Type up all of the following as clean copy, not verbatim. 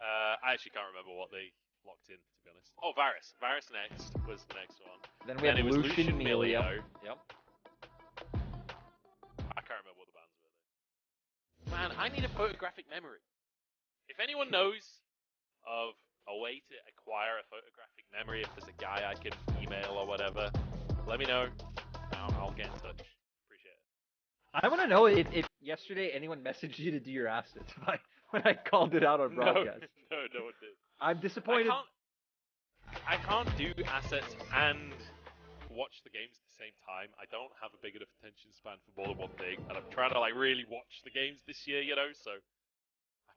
I actually can't remember what they locked in, to be honest. Oh, Varus. Varus next was the next one. Then we have it was Lucian Milio. Yep. I can't remember what the bands were, though. Man, I need a photographic memory. If anyone knows of a way to acquire a photographic memory, if there's a guy I can email or whatever, let me know. I'll get in touch. Appreciate it. I want to know if yesterday anyone messaged you to do your assets when I called it out on broadcast. No one did. I'm disappointed. I can't do assets and watch the games at the same time. I don't have a big enough attention span for more than one thing, and I'm trying to like really watch the games this year, you know. So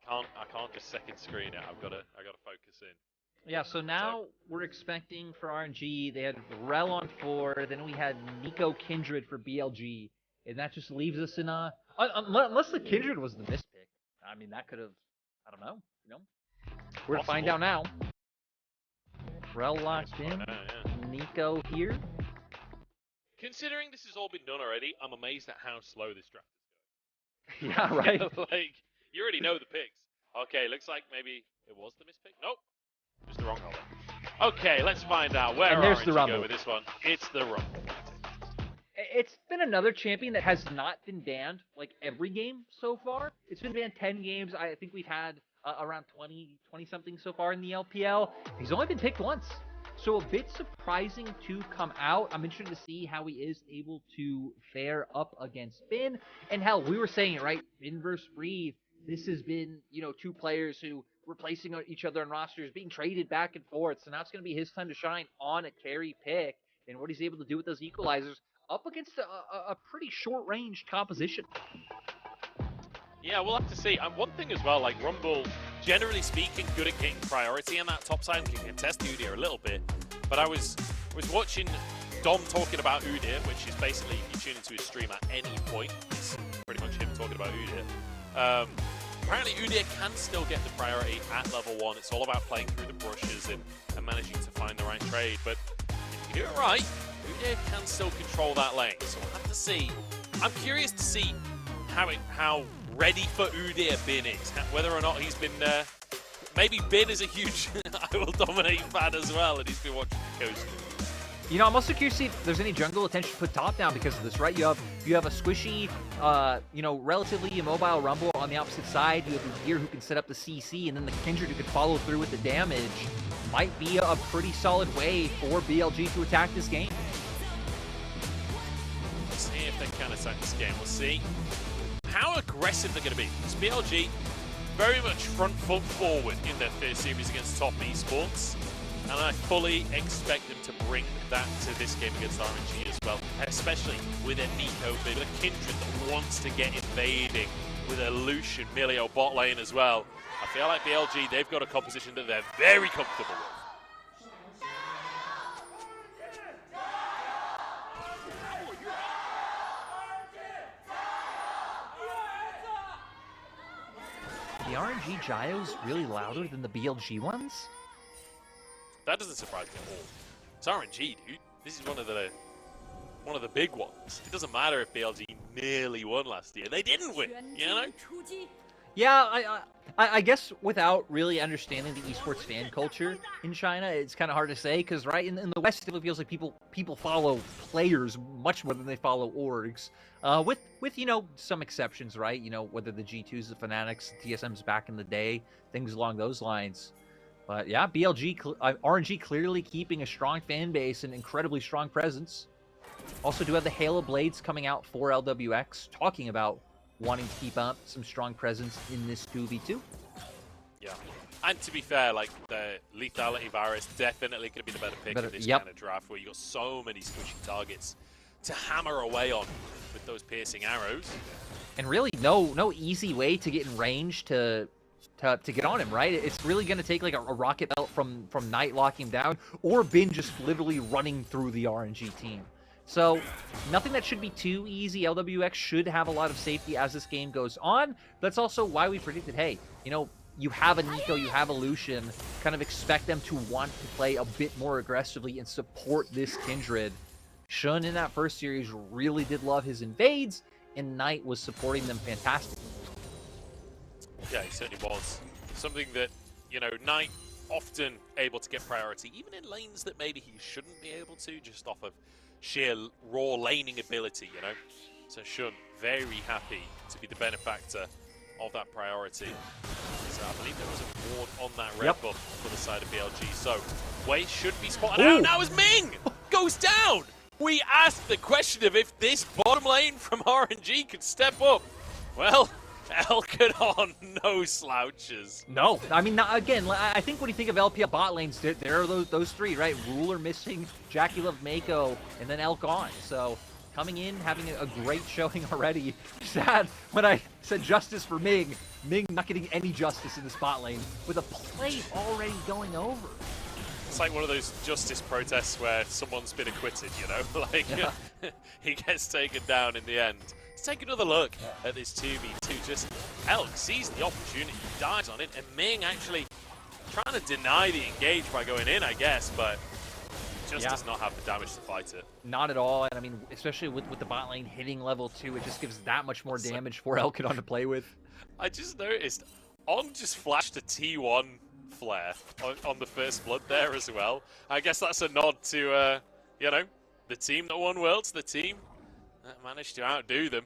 I can't just second screen it. I gotta focus in. Yeah, so now we're expecting for RNG, they had Rel on 4, then we had Nico Kindred for BLG, and that just leaves us in a... Unless the Kindred was the mispick. I mean, that could have... I don't know, you know? We're going to find out now. Rel locked in, Nico here. Considering this has all been done already, I'm amazed at how slow this draft is going. Yeah, right? Like, you already know the picks. Okay, looks like maybe it was the mispick. Nope. Just the wrong holder. Okay, let's find out where there's RNG the Rumble. go with this one. It's the Rumble. It's been another champion that has not been banned like every game so far. It's been banned 10 games. I think we've had around 20 something so far in the LPL. He's only been picked once. So a bit surprising to come out. I'm interested to see how he is able to fare up against Finn. And hell, we were saying it, right? Finn versus Breathe. This has been, you know, two players who replacing each other on rosters, being traded back and forth. So now it's going to be his time to shine on a carry pick. And what he's able to do with those equalizers up against a pretty short-range composition. Yeah, we'll have to see. And one thing as well, like Rumble, generally speaking, good at getting priority in that top side and can contest Udyr a little bit. But I was watching Dom talking about Udyr, which is basically, if you tune into his stream at any point, it's pretty much him talking about Udyr. Apparently Udyr can still get the priority at level 1. It's all about playing through the brushes and managing to find the right trade. But if you do it right, Udyr can still control that lane. So we'll have to see. I'm curious to see how ready for Udyr Bin is. Whether or not he's been... maybe Bin is a huge I will dominate fan as well, and he's been watching the coast. You know, I'm also curious to see if there's any jungle attention put top down because of this, right? You have a squishy, you know, relatively immobile Rumble on the opposite side. You have Udyr who can set up the CC, and then the Kindred who can follow through with the damage. Might be a pretty solid way for BLG to attack this game. We'll see if they can attack this game. We'll see how aggressive they're going to be. Because BLG very much front foot forward in their first series against top esports. And I fully expect them to bring that to this game against RNG as well. Especially with a Nico, with a Kindred that wants to get invading, with a Lucian Milio bot lane as well. I feel like BLG, they've got a composition that they're very comfortable with. The RNG Gyos really louder than the BLG ones? That doesn't surprise me at all. It's RNG, dude. This is one of the big ones. It doesn't matter if BLG nearly won last year. They didn't win, you know? Yeah, I guess without really understanding the esports fan culture in China, it's kind of hard to say because, right, in the West, it feels like people follow players much more than they follow orgs. With you know, some exceptions, right? You know, whether the G2s, the Fanatics, the TSMs back in the day, things along those lines. But yeah, RNG clearly keeping a strong fan base and incredibly strong presence. Also do have the Halo Blades coming out for LWX, talking about wanting to keep up some strong presence in this 2v2. Yeah. And to be fair, like, the Lethality Virus definitely going to be the better pick in this kind of draft where you got so many squishy targets to hammer away on with those piercing arrows. And really no easy way to get in range to get on him, right? It's really going to take like a rocket belt from Knight locking him down, or Bin just literally running through the RNG team. So nothing that should be too easy. LWX should have a lot of safety as this game goes on. That's also why we predicted, hey, you know, you have a Nico, you have a Lucian, kind of expect them to want to play a bit more aggressively and support this Kindred. Shun in that first series really did love his invades, and Knight was supporting them fantastically. Yeah, he certainly was. Something that you know, Knight often able to get priority, even in lanes that maybe he shouldn't be able to, just off of sheer raw laning ability, you know. So Shun, very happy to be the benefactor of that priority. So I believe there was a ward on that red buff for the side of BLG. So Wei should be spotted out now as Ming goes down. We asked the question of if this bottom lane from RNG could step up. Well, Elkanon, no slouches. No, I mean, again, I think when you think of LPL bot lanes, there are those three, right? Ruler missing, Jackie Love Mako, and then Elk-On. So coming in, having a great showing already. Sad when I said justice for Ming. Ming not getting any justice in the spot lane with a plate already going over. It's like one of those justice protests where someone's been acquitted, you know? Like, he gets taken down in the end. Let's take another look at this 2v2. Just Elk sees the opportunity, dives on it, and Ming actually trying to deny the engage by going in, I guess, but just does not have the damage to fight it. Not at all, and I mean, especially with the bot lane hitting level 2, it just gives that much more damage for Elkanon to play with. I just noticed, On just flashed a T1 flare on the first blood there as well. I guess that's a nod to, you know, the team that won Worlds, the team that managed to outdo them.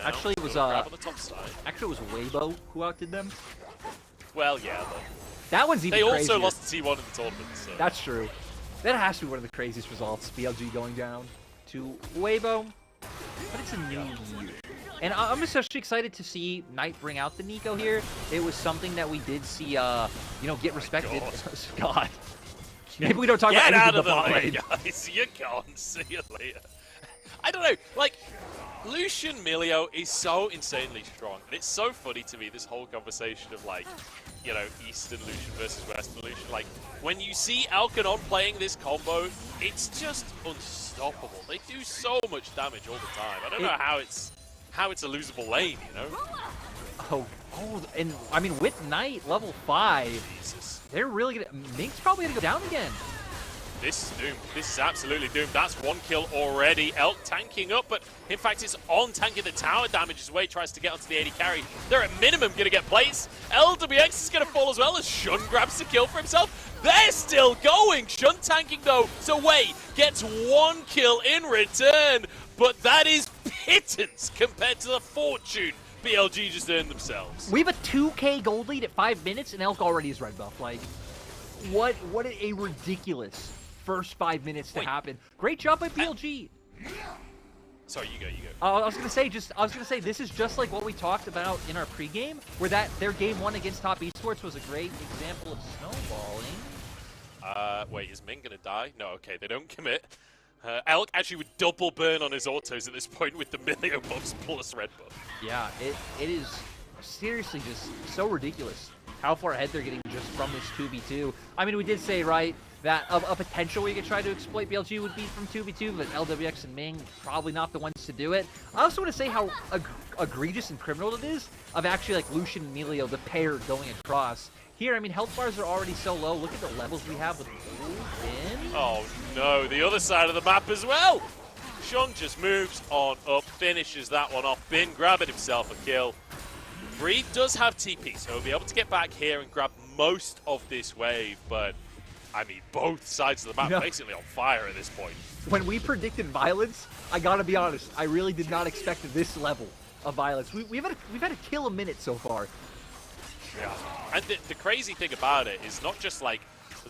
Actually, it was on the top side. Actually, it was Weibo who outdid them. Well, yeah, but that one's even they crazier. also lost to T1 in the tournament. So. That's true. That has to be one of the craziest results. BLG going down to Weibo, but it's a new year. And I'm especially excited to see Knight bring out the Nico here. It was something that we did see, you know, get respected. God. Maybe we don't talk about anything out of the bot lane, guys. You're gone. See you later. I don't know. Like, Lucian Milio is so insanely strong. And it's so funny to me, this whole conversation of, like, you know, Eastern Lucian versus Western Lucian. Like, when you see Elkanon playing this combo, it's just unstoppable. They do so much damage all the time. I don't know how it's a losable lane, you know? Oh, and I mean, with Knight, level 5, Jesus. they're really gonna... Ming's probably gonna go down again. This is doomed. This is absolutely doomed. That's one kill already. Elk tanking up, but in fact, it's On tanking the tower damage as Wei tries to get onto the AD carry. They're at minimum going to get plates. LWX is going to fall as well as Shun grabs the kill for himself. They're still going. Shun tanking though, so Wei gets one kill in return, but that is pittance compared to the fortune BLG just earned themselves. We have a 2K gold lead at 5 minutes, and Elk already is red buff. Like, what a ridiculous first 5 minutes to happen. Great job by BLG. Sorry, you go. I was gonna say this is just like what we talked about in our pregame, where their game 1 against Top Esports was a great example of snowballing. Wait, is Ming gonna die? No, okay, they don't commit. Elk actually would double burn on his autos at this point with the Milio buffs plus red buff. Yeah, it is seriously just so ridiculous how far ahead they're getting just from this 2v2. I mean, we did say, right, that a potential we could try to exploit BLG would be from 2v2, but LWX and Ming, probably not the ones to do it. I also want to say how egregious and criminal it is of actually, like, Lucian and Milio, the pair going across. Here, I mean, health bars are already so low. Look at the levels we have with Bin. Oh, no, the other side of the map as well. Shun just moves on up, finishes that one off. Bin grabbing himself a kill. Breathe does have TP, so he'll be able to get back here and grab most of this wave, but I mean, both sides of the map basically on fire at this point. When we predicted violence, I gotta be honest, I really did not expect this level of violence. We've had a kill a minute so far. Yeah, and the crazy thing about it is not just like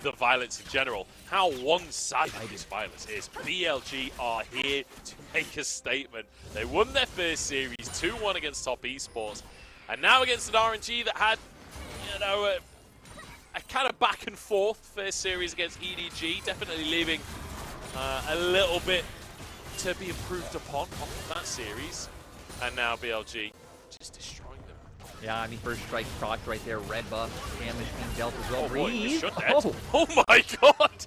the violence in general, how one-sided this violence is. BLG are here to make a statement. They won their first series, 2-1 against Top Esports, and now against an RNG that had, you know, a kind of back and forth first series against EDG, definitely leaving a little bit to be improved upon off of that series. And now BLG just destroying them. Yeah, I mean, first strike proc right there, red buff, damage being dealt as well. Oh boy, Breathe. oh my god!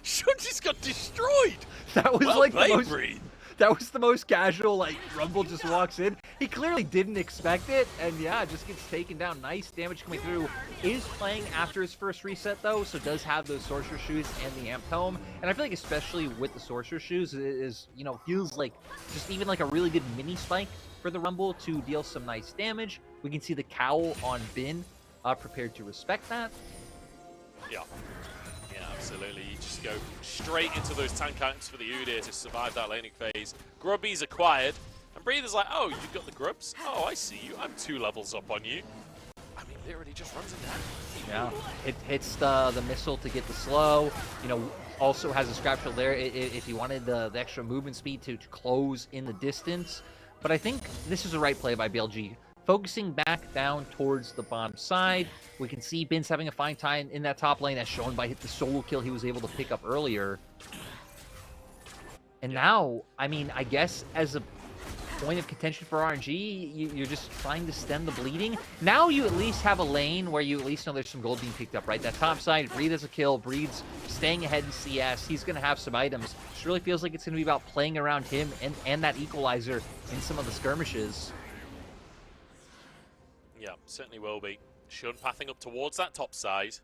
Shun just got destroyed! That was well like played, the most... Breathe. That was the most casual, like, Rumble just walks in. He clearly didn't expect it, and yeah, just gets taken down. Nice damage coming through. Is playing after his first reset, though, so does have those Sorcerer Shoes and the Amped Helm. And I feel like especially with the Sorcerer Shoes, it is, you know, feels like just even like a really good mini spike for the Rumble to deal some nice damage. We can see the cowl on Bin prepared to respect that. Yeah. Yeah, absolutely. You just go straight into those tank items for the Udyr to survive that laning phase. Grubby's acquired, and Breather's like, oh, you've got the grubs? Oh, I see you. I'm 2 levels up on you. I mean, literally just runs him down. Yeah, it hits the missile to get the slow. You know, also has a scrap shield there if he wanted the extra movement speed to close in the distance. But I think this is the right play by BLG. Focusing back down towards the bottom side. We can see Bin's having a fine time in that top lane, as shown by the solo kill he was able to pick up earlier. And now, I mean, I guess as a point of contention for RNG, you're just trying to stem the bleeding. Now you at least have a lane where you at least know there's some gold being picked up, right? That top side, Breathe has a kill, Breathe's staying ahead in CS, he's going to have some items. Just really feels like it's going to be about playing around him and that equalizer in some of the skirmishes. Yeah, certainly will be. Shun pathing up towards that top side.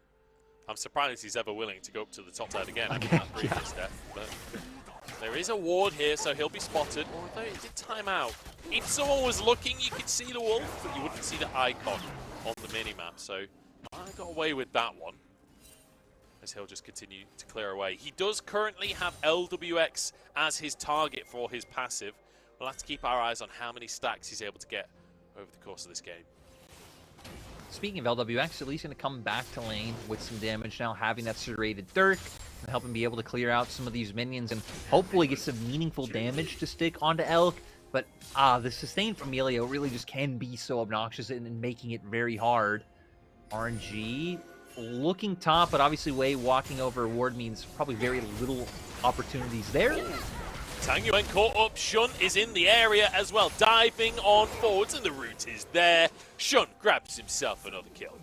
I'm surprised he's ever willing to go up to the top side again after that previous step. But there is a ward here, so he'll be spotted. Although it did time out. If someone was looking, you could see the wolf, but you wouldn't see the icon on the minimap. So I got away with that one, as he'll just continue to clear away. He does currently have LWX as his target for his passive. We'll have to keep our eyes on how many stacks he's able to get over the course of this game. Speaking of LWX, at least going to come back to lane with some damage now, having that serrated Dirk, and help him be able to clear out some of these minions and hopefully get some meaningful damage to stick onto Elk. But the sustain from Melio really just can be so obnoxious and making it very hard. RNG looking top, but obviously Wei walking over ward means probably very little opportunities there. Tangyuan caught up. Shun is in the area as well, diving on forwards, and the route is there. Shun grabs himself another kill.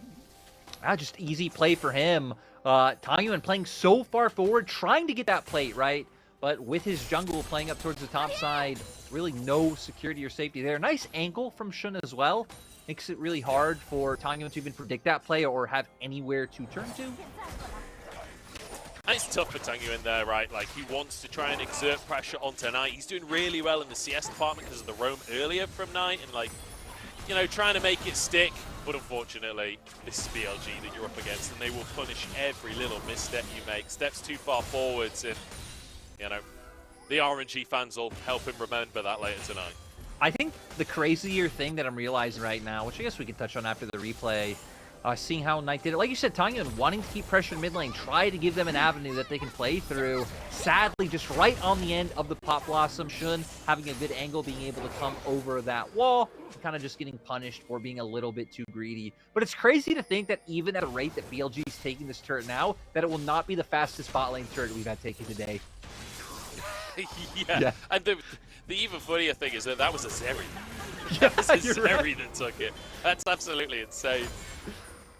Just easy play for him. Tangyuan playing so far forward, trying to get that plate, right? But with his jungle playing up towards the top side, really no security or safety there. Nice ankle from Shun as well. Makes it really hard for Tangyuan to even predict that play or have anywhere to turn to. And it's tough for Tangyuan there, right? Like, he wants to try and exert pressure onto Knight. He's doing really well in the CS department because of the roam earlier from Knight and, like, you know, trying to make it stick. But unfortunately, this is BLG that you're up against, and they will punish every little misstep you make. Steps too far forwards, and, you know, the RNG fans will help him remember that later tonight. I think the crazier thing that I'm realizing right now, which I guess we can touch on after the replay, seeing how Knight did it. Like you said, Tangyuan wanting to keep pressure in mid lane, try to give them an avenue that they can play through. Sadly, just right on the end of the Pop Blossom, Shun having a good angle, being able to come over that wall, kind of just getting punished for being a little bit too greedy. But it's crazy to think that even at the rate that BLG is taking this turret now, that it will not be the fastest bot lane turret we've had taken today. Yeah, and the even funnier thing is that was a Zeri. That was a Zeri that took it. That's absolutely insane.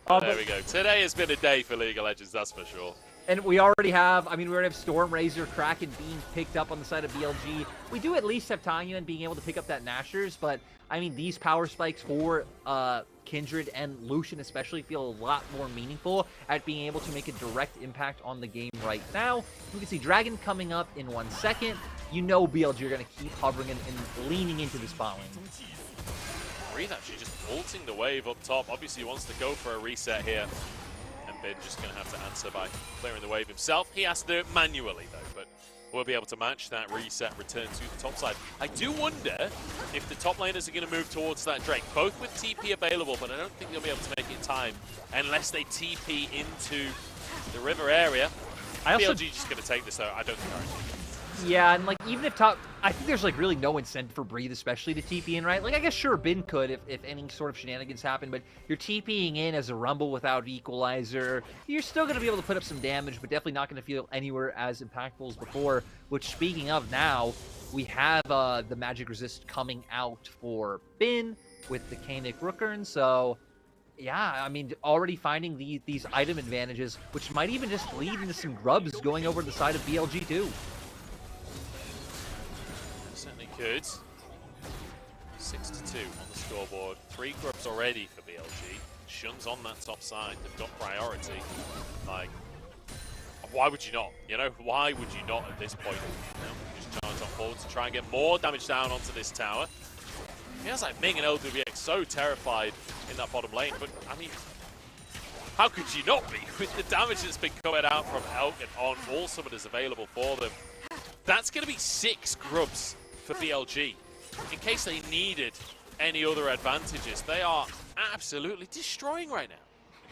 There we go. Today has been a day for League of Legends, that's for sure. And we already have, we already have Stormrazor, Kraken being picked up on the side of BLG. We do at least have Tangyuan being able to pick up that Nashers, but, I mean, these power spikes for Kindred and Lucian especially feel a lot more meaningful at being able to make a direct impact on the game right now. You can see Dragon coming up in 1 second. You know BLG are going to keep hovering and leaning into the spot lane. Breathe actually just ulting the wave up top. Obviously he wants to go for a reset here. And Bin just going to have to answer by clearing the wave himself. He has to do it manually though, but we'll be able to match that reset return to the top side. I do wonder if the top laners are going to move towards that Drake, both with TP available, but I don't think they'll be able to make it in time unless they TP into the river area. BLG just going to take this though. I don't think RNG. Yeah, and like even if top, I think there's like really no incentive for Breathe, especially to TP in, right? Like I guess sure Bin could if any sort of shenanigans happen, but you're TPing in as a Rumble without Equalizer. You're still going to be able to put up some damage, but definitely not going to feel anywhere as impactful as before. Which speaking of now, we have the Magic Resist coming out for Bin with the Kanik Rookern, so yeah, I mean, already finding these item advantages, which might even just lead into some grubs going over the side of BLG too. Certainly could. 6-2 on the scoreboard. 3 grubs already for BLG. Shun's on that top side. They've got priority. Like, why would you not? You know, why would you not at this point? You know, just charge on forward to try and get more damage down onto this tower. It feels like Ming and LWX so terrified in that bottom lane, but I mean, how could you not be with the damage that's been coming out from Elk and on all summoners available for them? That's going to be 6 grubs for BLG in case they needed any other advantages. They are absolutely destroying right now.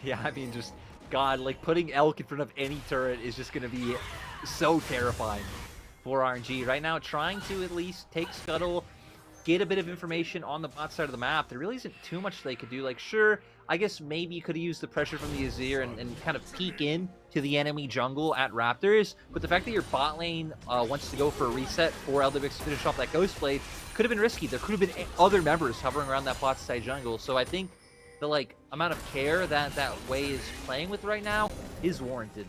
Yeah, I mean, just, God, like, putting Elk in front of any turret is just going to be so terrifying for RNG. Right now, trying to at least take Scuttle, get a bit of information on the bot side of the map. There really isn't too much they could do. Like, sure, I guess maybe you could have used the pressure from the Azir and kind of peek in to the enemy jungle at Raptors, but the fact that your bot lane wants to go for a reset for LWX to finish off that Ghost Blade could have been risky. There could have been other members hovering around that bot side jungle, so I think the, like, amount of care that Wei is playing with right now is warranted.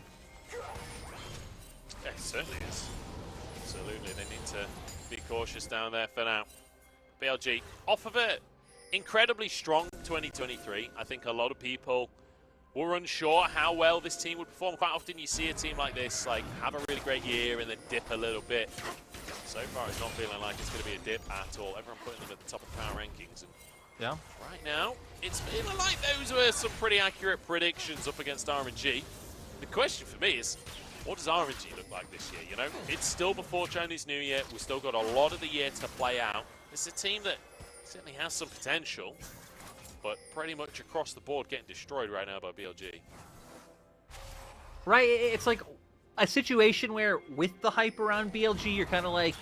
Yeah, it certainly is. Absolutely, they need to be cautious down there for now. BLG off of it. Incredibly strong 2023. I think a lot of people were unsure how well this team would perform. Quite often you see a team like this like have a really great year and then dip a little bit. So far it's not feeling like it's going to be a dip at all. Everyone putting them at the top of power rankings. And yeah. right now, it's feeling like those were some pretty accurate predictions up against RNG. The question for me is, what does RNG look like this year? You know, it's still before Chinese New Year. We've still got a lot of the year to play out. It's a team that certainly has some potential, but pretty much across the board getting destroyed right now by BLG. Right, it's like a situation where with the hype around BLG, you're kind of like,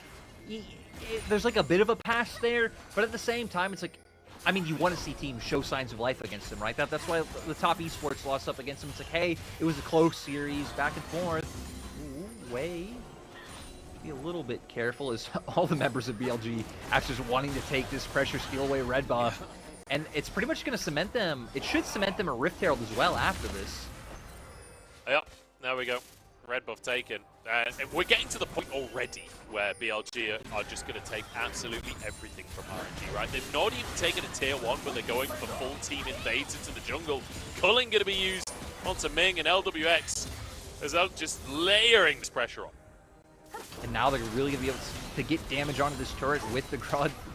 there's like a bit of a pass there, but at the same time, it's like, I mean, you want to see teams show signs of life against them, right? That's why the top esports lost up against them. It's like, hey, it was a close series, back and forth. Ooh, Wei. Be a little bit careful as all the members of BLG actually just wanting to take this pressure steal away red buff. And it's pretty much going to cement them. It should cement them a Rift Herald as well after this. Yep, there we go. Red buff taken. And we're getting to the point already where BLG are just going to take absolutely everything from RNG, right? They've not even taken a tier 1, but they're going for full team invades into the jungle. Culling going to be used onto Ming and LWX as they're just layering this pressure on. And now they're really going to be able to get damage onto this turret with the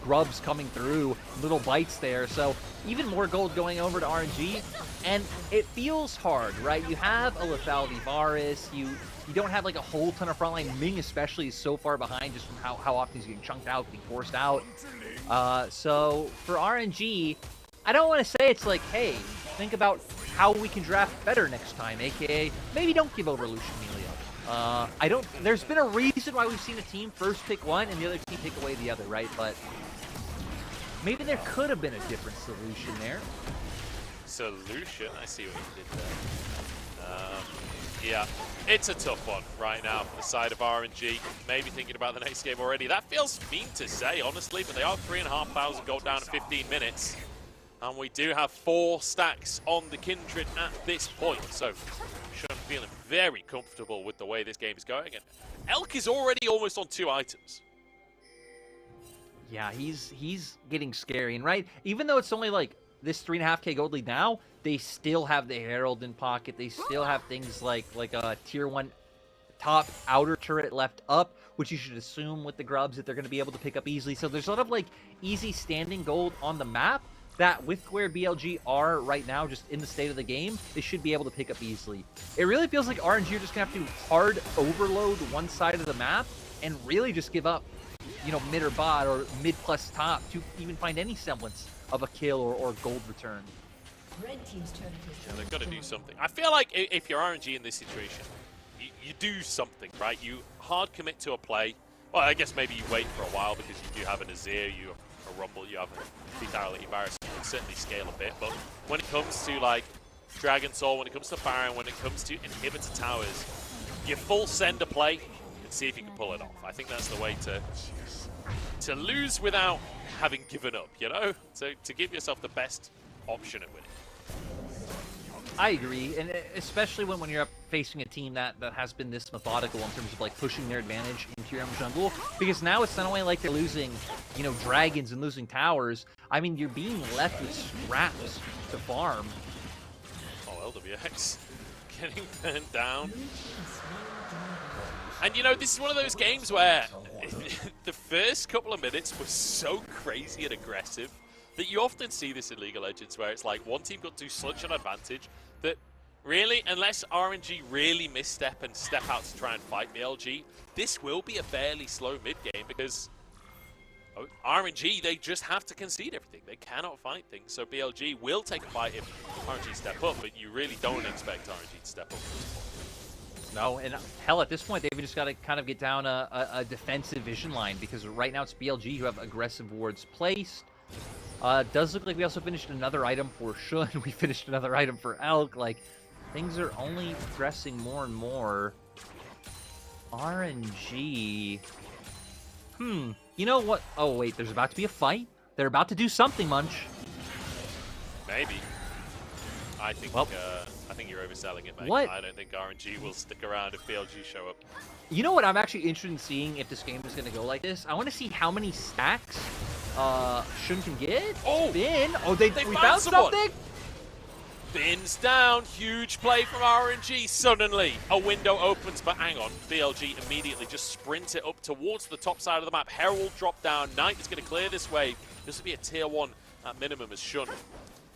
grubs coming through, little bites there. So even more gold going over to RNG, and it feels hard, right? You have a lethality Varus, you don't have like a whole ton of frontline. Ming especially is so far behind just from how often he's getting chunked out, getting forced out. So for RNG, I don't want to say it's like, hey, think about how we can draft better next time, aka maybe don't give over Lucian Melia. There's been a reason why we've seen a team first pick one and the other team pick away the other, right? But maybe there could have been a different solution there. Solution? I see what you did there. Yeah, it's a tough one right now for the side of RNG. Maybe thinking about the next game already. That feels mean to say, honestly, but they are 3,500 gold down in 15 minutes. And we do have 4 stacks on the Kindred at this point. So, I'm feeling very comfortable with the way this game is going. And Elk is already almost on 2 items. Yeah, he's getting scary. And right, even though it's only like this 3.5k gold lead now, they still have the Herald in pocket. They still have things like a tier 1 top outer turret left up, which you should assume with the grubs that they're going to be able to pick up easily. So there's a lot of like easy standing gold on the map that with where BLG are right now, just in the state of the game, they should be able to pick up easily. It really feels like RNG are just going to have to hard overload one side of the map and really just give up, you know, mid or bot or mid plus top to even find any semblance of a kill or gold return. Red team's turret is Yeah, they've got to do something. I feel like if you're RNG in this situation, you do something, right? You hard commit to a play. Well, I guess maybe you wait for a while because you do have an Azir, you have a Rumble, you have a Lethality Virus, you can certainly scale a bit. But when it comes to like Dragon Soul, when it comes to Baron, when it comes to Inhibitor Towers, you full send a play and see if you can pull it off. I think that's the way to lose without having given up, you know? So to give yourself the best option at winning. I agree, and especially when you're up facing a team that has been this methodical in terms of like pushing their advantage into your own jungle, because now it's not only like they're losing, you know, dragons and losing towers. I mean, you're being left with scraps to farm. Oh, LWX getting burned down. And you know, this is one of those games where the first couple of minutes were so crazy and aggressive that you often see this in League of Legends where it's like one team got to such an advantage that Really, unless RNG really misstep and step out to try and fight BLG, this will be a fairly slow mid game because RNG, they just have to concede everything. They cannot fight things, so BLG will take a fight if RNG step up, but you really don't expect RNG to step up at this point. No, and hell, at this point, they've just got to kind of get down a defensive vision line because right now it's BLG who have aggressive wards placed. Does look like we also finished another item for Shun. We finished another item for Elk. Like, things are only progressing more and more. RNG. You know what? Oh, wait, there's about to be a fight. They're about to do something, Munch. Maybe. I think Well, I think you're overselling it, mate. What? I don't think RNG will stick around if BLG show up. You know what? I'm actually interested in seeing if this game is going to go like this. I want to see how many stacks Shun can get. Oh! Spin. Oh, we found someone. something. Spins down, huge play from RNG. Suddenly, a window opens, but hang on. BLG immediately just sprint it up towards the top side of the map. Herald drop down. Knight is going to clear this wave. This will be a tier 1 at minimum as Shun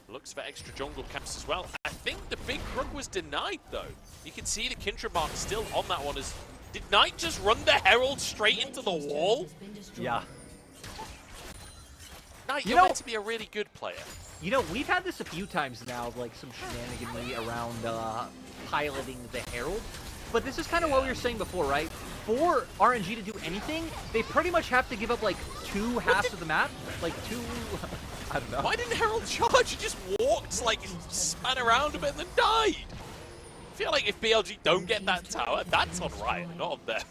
looks for extra jungle camps as well. I think the big crook was denied, though. You can see the Kindred mark still on that one. Did Knight just run the Herald straight into the wall? Yeah. Knight, you're meant to be a really good player. You know, we've had this a few times now, like some shenaniganry around piloting the Herald. But this is kind of what we were saying before, right? For RNG to do anything, they pretty much have to give up like 2 halves of the map. Like 2... I don't know. Why didn't Herald charge? He just walked, like, span around a bit and then died. I feel like if BLG don't get that tower, that's on Riot, not on them.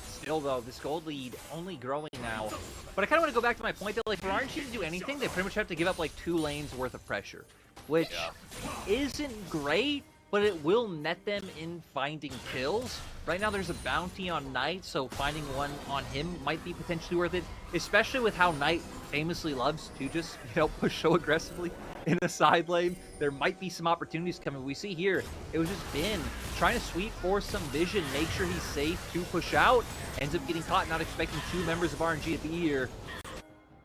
Still, though, this gold lead only growing now. But I kind of want to go back to my point that, like, for RNG to do anything, they pretty much have to give up, like, 2 lanes worth of pressure. Which isn't great, but it will net them in finding kills. Right now, there's a bounty on Knight, so finding one on him might be potentially worth it, especially with how Knight famously loves to just, push so aggressively in the side lane. There might be some opportunities coming. We see here, it was just Ben trying to sweep for some vision, make sure he's safe to push out, ends up getting caught, not expecting 2 members of RNG to be here.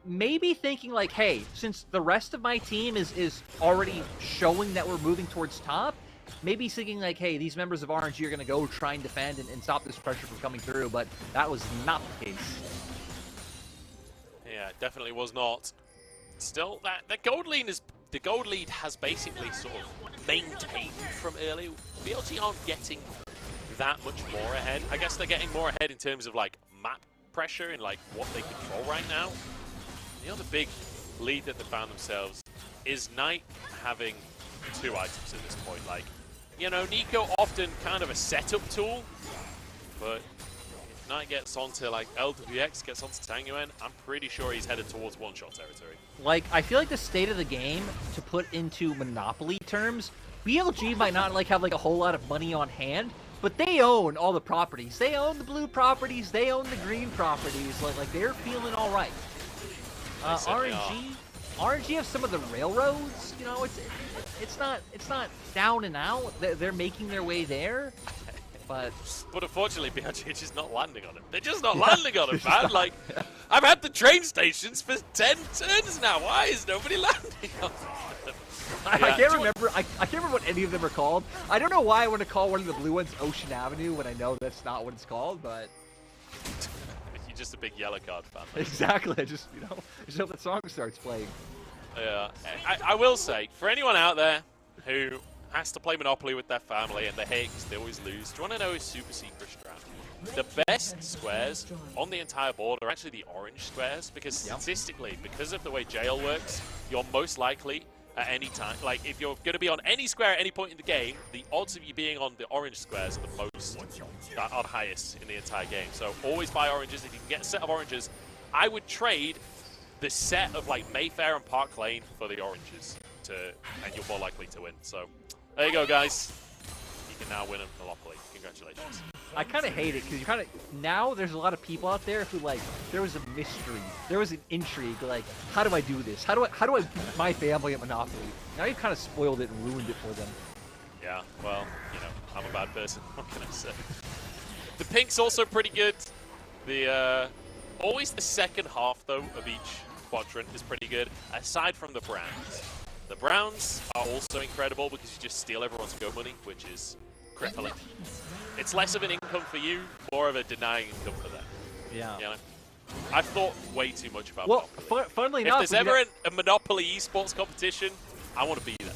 Maybe thinking like, hey, since the rest of my team is already showing that we're moving towards top, maybe thinking like, hey, these members of RNG are going to go try and defend and stop this pressure from coming through, but that was not the case. Yeah, it definitely was not. Still, the gold lead has basically sort of maintained from early. BLG aren't getting that much more ahead. I guess they're getting more ahead in terms of like map pressure and like what they control right now. The other big lead that they found themselves is Knight having 2 items at this point. Like, Nico often kind of a setup tool, but if Knight gets onto like LWX, gets onto Tangyuan, I'm pretty sure he's headed towards one-shot territory. Like, I feel like the state of the game, to put into Monopoly terms, BLG might not like have like a whole lot of money on hand, but they own all the properties. They own the blue properties, they own the green properties. Like they're feeling all right. RNG have some of the railroads. It's not down and out. They're making their way there, but unfortunately, BLG are just not landing on him. They're just not landing on him, man. Like, I've had the train stations for 10 turns now. Why is nobody landing on them? I can't remember. I can't remember what any of them are called. I don't know why I want to call one of the blue ones Ocean Avenue when I know that's not what it's called, but. You're just a big yellow card fan. Exactly. I just hope that song starts playing. Yeah, I will say, for anyone out there who has to play Monopoly with their family and they hate because they always lose, do you want to know a super secret strat? The best squares on the entire board are actually the orange squares, because statistically, because of the way jail works, you're most likely at any time, like if you're going to be on any square at any point in the game, the odds of you being on the orange squares are the most, are the highest in the entire game. So always buy oranges. If you can get a set of oranges, I would trade the set of like Mayfair and Park Lane for the oranges, and you're more likely to win. So there you go, guys. You can now win a Monopoly. Congratulations. I kind of hate it because now there's a lot of people out there who like, there was a mystery, there was an intrigue, like, how do I do this? How do I beat my family at Monopoly? Now you've kind of spoiled it and ruined it for them. Yeah, well, I'm a bad person. What can I say? The pink's also pretty good. Always the second half though of each quadrant is pretty good, aside from the brands. The Browns are also incredible because you just steal everyone's go money, which is crippling. It's less of an income for you, more of a denying income for them. Yeah. You know? I've thought way too much about Well, Monopoly. funnily If enough, there's ever a Monopoly esports competition, I want to be there.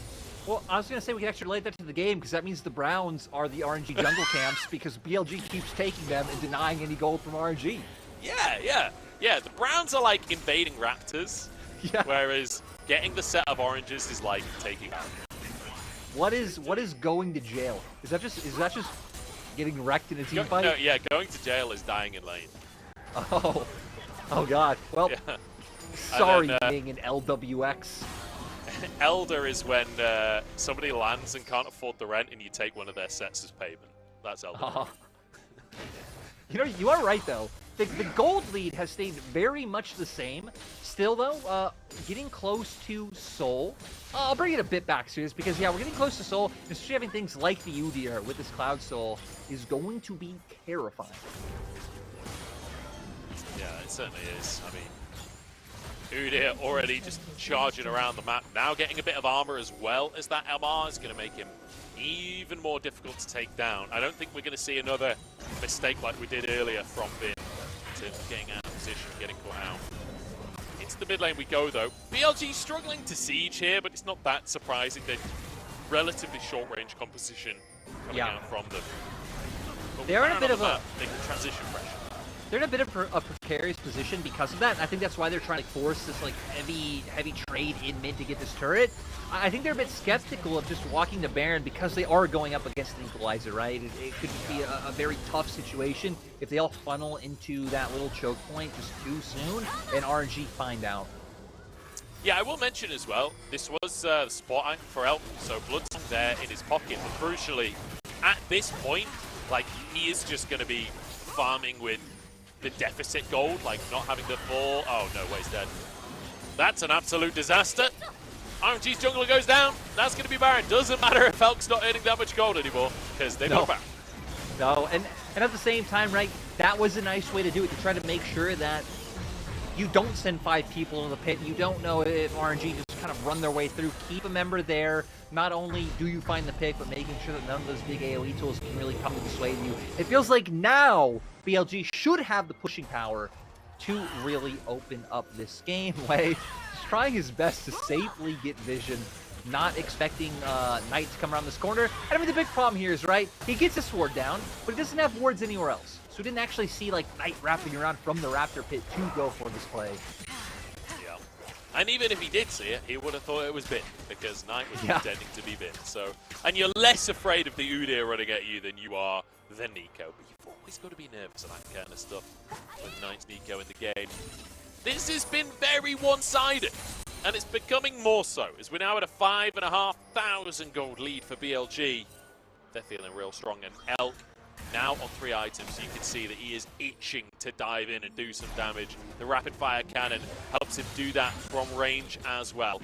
well, I was going to say we can actually relate that to the game because that means the Browns are the RNG jungle camps because BLG keeps taking them and denying any gold from RNG. Yeah, the Browns are like invading raptors, Yeah. whereas getting the set of oranges is like taking out. What is going to jail? Is that just getting wrecked in a team fight? No, yeah, going to jail is dying in lane. Oh God. Well, Yeah. sorry, then, Ming and LWX. Elder is when somebody lands and can't afford the rent and you take one of their sets as payment. That's Elder. You know, you are right though. The gold lead has stayed very much the same. Still though, getting close to Soul. I'll bring it a bit back serious because yeah, we're getting close to Soul. And especially having things like the Udyr with this Cloud Soul is going to be terrifying. Yeah, it certainly is. I mean, Udyr already just charging around the map. Now getting a bit of armor as well as that MR is going to make him even more difficult to take down. I don't think we're going to see another mistake like we did earlier from Bin in terms of getting out of position, getting caught out. Into the mid lane we go though. BLG struggling to siege here, but it's not that surprising. They're relatively short range composition coming out from them. But They're in a bit of a they can transition pressure. They're in a bit of a precarious position because of that. And I think that's why they're trying to force this like heavy trade in mid to get this turret. I think they're a bit skeptical of just walking to Baron because they are going up against an equalizer, right? It could be a very tough situation if they all funnel into that little choke point just too soon and RNG find out. Yeah, I will mention as well, this was the spot item for Elk, so Bloodsong there in his pocket, but crucially, at this point, like, he is just going to be farming with the deficit gold, like not having the full. Oh no, he's dead. That's an absolute disaster. RNG's jungler goes down. That's going to be Baron. Doesn't matter if Elk's not earning that much gold anymore because they've got Baron. No, and at the same time, right, that was a nice way to do it, to try to make sure that you don't send 5 people in the pit. You don't know if RNG just kind of run their way through. Keep a member there. Not only do you find the pick, but making sure that none of those big AoE tools can really come to dissuade you. It feels like now BLG should have the pushing power to really open up this game. Way trying his best to safely get vision, not expecting Knight to come around this corner. And I mean, the big problem here is, right, he gets his sword down, but he doesn't have wards anywhere else. So we didn't actually see like Knight wrapping around from the Raptor pit to go for this play. Yeah. And even if he did see it, he would have thought it was Bin, because Knight was pretending to be Bin. So, and you're less afraid of the Udyr running at you than you are the Nico. But you've always got to be nervous of that kind of stuff with Knight's Nico in the game. This has been very one-sided, and it's becoming more so, as we're now at a 5,500 gold lead for BLG. They're feeling real strong, and Elk now on 3 items. You can see that he is itching to dive in and do some damage. The rapid fire cannon helps him do that from range as well.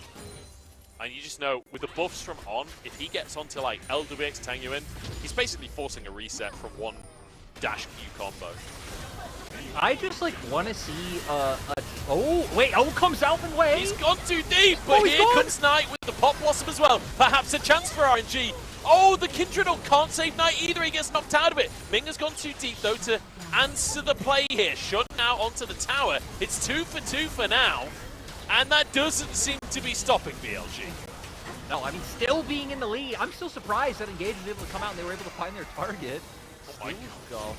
And you just know, with the buffs from On, if he gets onto like LWX Tangyuan, he's basically forcing a reset from one dash Q combo. I just like want to see oh wait, comes out and way. He's gone too deep, but here comes Knight with the Pop Blossom as well. Perhaps a chance for RNG. Oh, the Kindred can't save Knight either. He gets knocked out of it. Ming has gone too deep though to answer the play here. Shut now onto the tower. It's 2 for 2 for now, and that doesn't seem to be stopping BLG. No, I mean, still being in the lead. I'm still surprised that Engage was able to come out and they were able to find their target. Oh my God.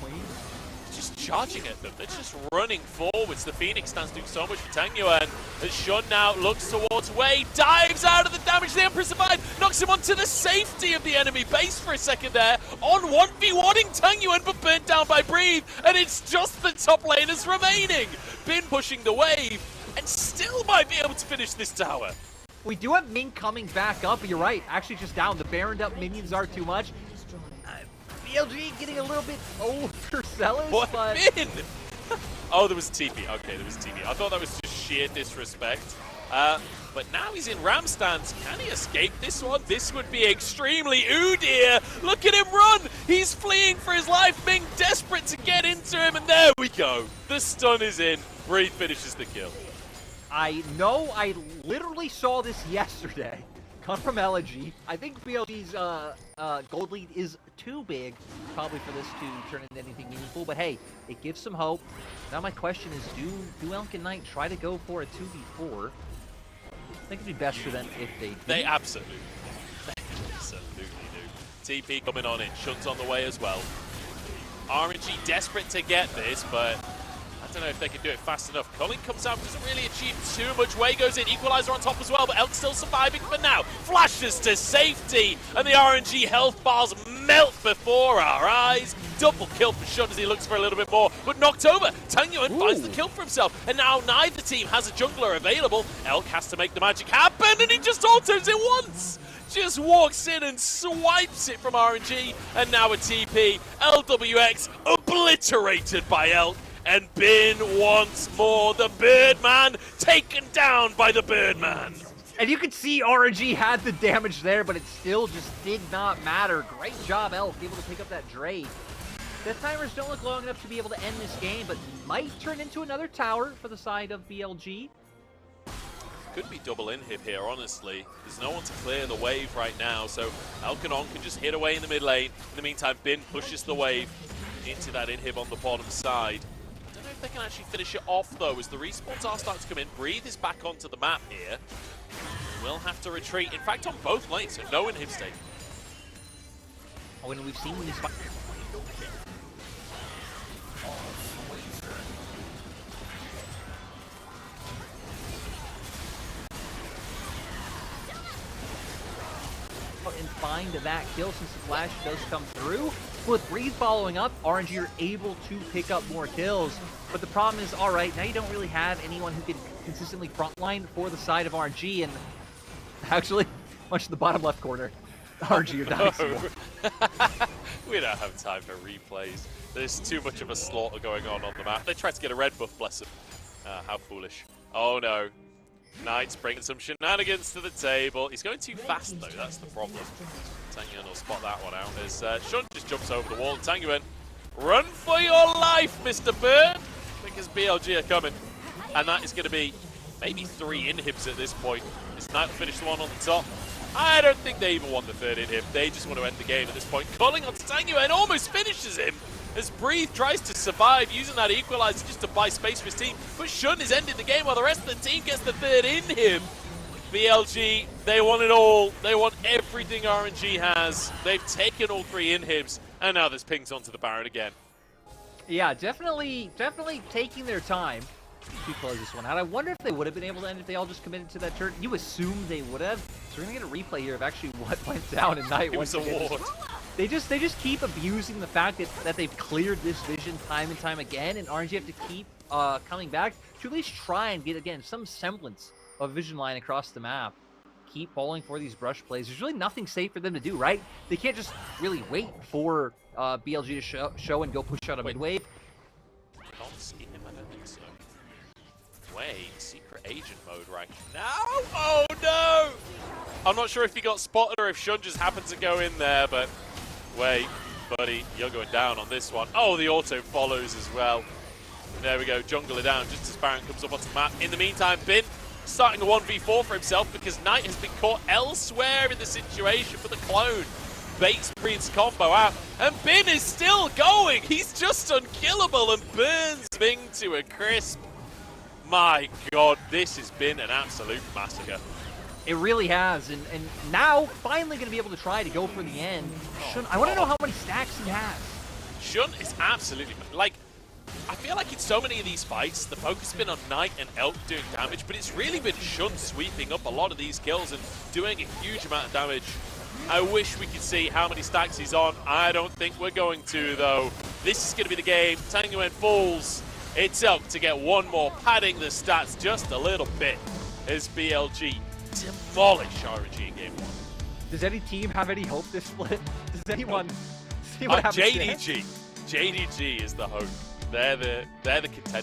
Just charging at them. They're just running forwards. The Phoenix stands doing so much for Tangyuan. As Shun now looks towards Wei, dives out of the damage. The Emperor survived, knocks him onto the safety of the enemy base for a second there. On 1v1ing Tangyuan, but burnt down by Breathe. And it's just the top laners remaining. Bin pushing the wave, and still might be able to finish this tower. We do have Ming coming back up, but you're right. Actually just down. The Baroned up minions are too much. BLG getting a little bit overzealous, What? but... Min? Oh, there was a TP. Okay, there was a TP. I thought that was just sheer disrespect. But now he's in Ram stance. Can he escape this one? This would be extremely Udyr. Look at him run. He's fleeing for his life. Ming desperate to get into him, and there we go. The stun is in. Breathe finishes the kill. I know, I literally saw this yesterday. come from LG. I think BLG's gold lead is too big, probably for this to turn into anything meaningful. But hey, it gives some hope. Now my question is, do Elk and Knight try to go for a 2v4? I think it'd be best for them if they do. They absolutely do. TP coming on in. Shun's on the way as well. RNG desperate to get this, but I don't know if they can do it fast enough. Culling comes out, doesn't really achieve too much. Way goes in, Equalizer on top as well, but Elk still surviving for now. Flashes to safety, and the RNG health bars melt before our eyes. Double kill for Shun as he looks for a little bit more, but knocked over. Tangyuan finds the kill for himself, and now neither team has a jungler available. Elk has to make the magic happen, and he just autos it once. Just walks in and swipes it from RNG, and now a TP. LWX obliterated by Elk, and Bin once more, the Birdman taken down by the Birdman. And you can see RNG had the damage there, but it still just did not matter. Great job, Elk, able to pick up that Drake. The timers don't look long enough to be able to end this game, but might turn into another tower for the side of BLG. Could be double inhib here, honestly. There's no one to clear the wave right now, so Elkanon can just hit away in the mid lane. In the meantime, Bin pushes the wave into that inhib on the bottom side. I don't know if they can actually finish it off, though, as the respawns are starting to come in. Breathe is back onto the map here. We'll have to retreat. In fact, on both lanes, so no inhib stake. Oh, and we've seen these... and find that kill since the flash does come through. With Breathe following up, RNG are able to pick up more kills. But the problem is, all right, now you don't really have anyone who can consistently frontline for the side of RNG. And actually, much to the bottom left corner, RNG are dying some more. We don't have time for replays. There's too much of a slaughter going on the map. They tried to get a red buff, bless them. How foolish. Oh no. Knight's bringing some shenanigans to the table. He's going too fast, though. That's the problem. Tangyuan will spot that one out as Shun just jumps over the wall. Tangyuan, run for your life, Mr. Bird, because BLG are coming. And that is going to be maybe 3 inhibs at this point. Is Knight finish the one on the top? I don't think they even want the 3rd inhib. They just want to end the game at this point. Calling on Tangyuan almost finishes him as Breathe tries to survive using that equalizer just to buy space for his team. But Shun is ending the game while the rest of the team gets the 3rd inhib. BLG, they want it all. They want everything RNG has. They've taken all 3 inhibs, and now there's pings onto the Baron again. Yeah, definitely taking their time to close this one out. I wonder if they would have been able to end if they all just committed to that turret. You assume they would have. So we're gonna get a replay here of actually what went down at Night. It was a ward. They just keep abusing the fact that they've cleared this vision time and time again, and RNG have to keep coming back to at least try and get, again, some semblance of vision line across the map. Keep falling for these brush plays. There's really nothing safe for them to do, right? They can't just really wait for BLG to show and go push out a mid wave. I don't see him, I don't think so. Wait, secret agent mode right now? Oh no! I'm not sure if he got spotted or if Shun just happened to go in there, but wait, buddy, you're going down on this one. Oh, the auto follows as well. There we go, jungle it down just as Baron comes up onto the map. In the meantime, Bin starting a 1v4 for himself because Knight has been caught elsewhere in the situation, but the clone baits Breed's combo out, and Bin is still going. He's just unkillable and burns Ming to a crisp. My God, this has been an absolute massacre. It really has, and now finally going to be able to try to go for the end. Shun, I want to know how many stacks he has. Shun is absolutely, like, I feel like in so many of these fights, the focus has been on Knight and Elk doing damage, but it's really been Shun sweeping up a lot of these kills and doing a huge amount of damage. I wish we could see how many stacks he's on. I don't think we're going to, though. This is going to be the game. Tangyuan falls. It's Elk to get one more, padding the stats just a little bit as BLG demolish RNG in game 1. Does any team have any hope this split? Does anyone have a chance? JDG is the hope. They're the contender.